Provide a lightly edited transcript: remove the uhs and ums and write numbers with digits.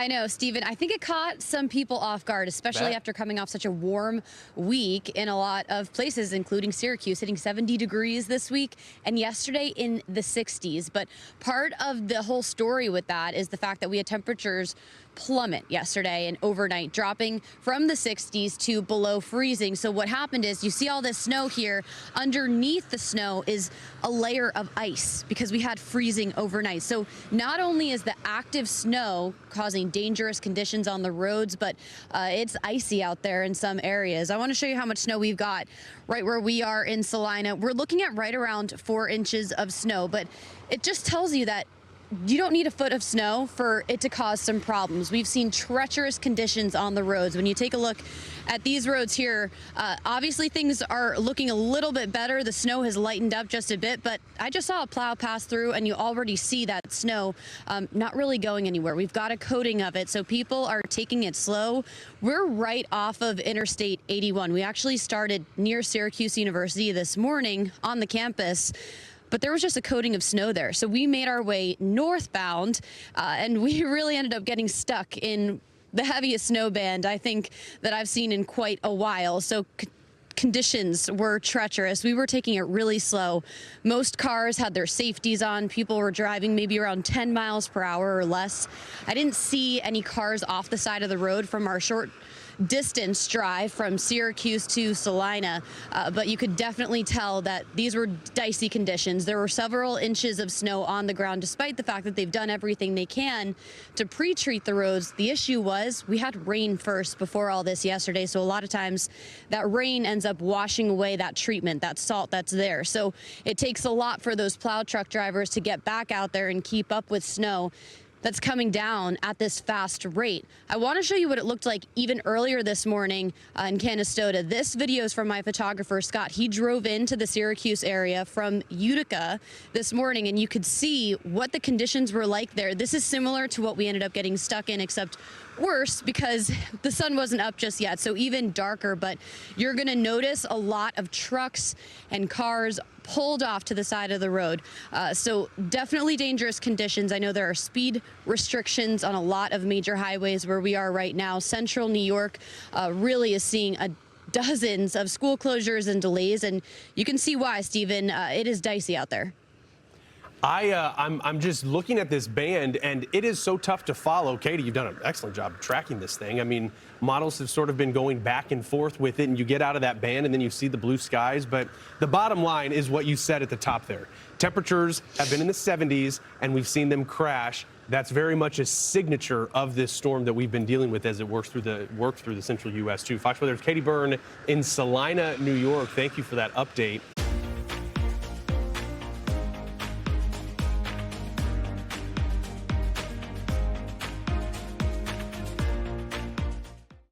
I know, Stephen. I think it caught some people off guard, especially after coming off such a warm week in a lot of places, including Syracuse, hitting 70 degrees this week, and yesterday in the 60s. But part of the whole story with that is the fact that we had temperatures plummet yesterday and overnight, dropping from the 60s to below freezing. So what happened is you see all this snow here. Underneath the snow is a layer of ice because we had freezing overnight. So not only is the active snow causing dangerous conditions on the roads, but it's icy out there in some areas. I want to show you how much snow we've got right where we are in Salina. We're looking at right around 4 inches of snow, but it just tells you that you don't need a foot of snow for it to cause some problems. We've seen treacherous conditions on the roads. When you take a look at these roads here, obviously things are looking a little bit better. The snow has lightened up just a bit, but I just saw a plow pass through and you already see that snow not really going anywhere. We've got a coating of it, so people are taking it slow. We're right off of Interstate 81. We actually started near Syracuse University this morning on the campus, but there was just a coating of snow there. So we made our way northbound, and we really ended up getting stuck in the heaviest snow band I think that I've seen in quite a while. So conditions were treacherous. We were taking it really slow. Most cars had their safeties on. People were driving maybe around 10 miles per hour or less. I didn't see any cars off the side of the road from our short distance drive from Syracuse to Salina, but you could definitely tell that these were dicey conditions. There were several inches of snow on the ground, despite the fact that they've done everything they can to pre-treat the roads. The issue was we had rain first before all this yesterday, so a lot of times that rain ends up washing away that treatment, that salt that's there. So it takes a lot for those plow truck drivers to get back out there and keep up with snow that's coming down at this fast rate. I want to show you what it looked like even earlier this morning in Canastota. This video is from my photographer, Scott. He drove into the Syracuse area from Utica this morning, and you could see what the conditions were like there. This is similar to what we ended up getting stuck in, except worse because the sun wasn't up just yet, so even darker. But you're going to notice a lot of trucks and cars pulled off to the side of the road. So definitely dangerous conditions. I know there are speed restrictions on a lot of major highways where we are right now. Central New York really is seeing dozens of school closures and delays, and you can see why, Stephen. It is dicey out there. I'm just looking at this band, and it is so tough to follow. Katie, you've done an excellent job tracking this thing. I mean, models have sort of been going back and forth with it, and you get out of that band, and then you see the blue skies. But the bottom line is what you said at the top there. Temperatures have been in the 70s, and we've seen them crash. That's very much a signature of this storm that we've been dealing with as it works through the central U.S. too. Fox Weather's Katie Byrne in Salina, New York. Thank you for that update.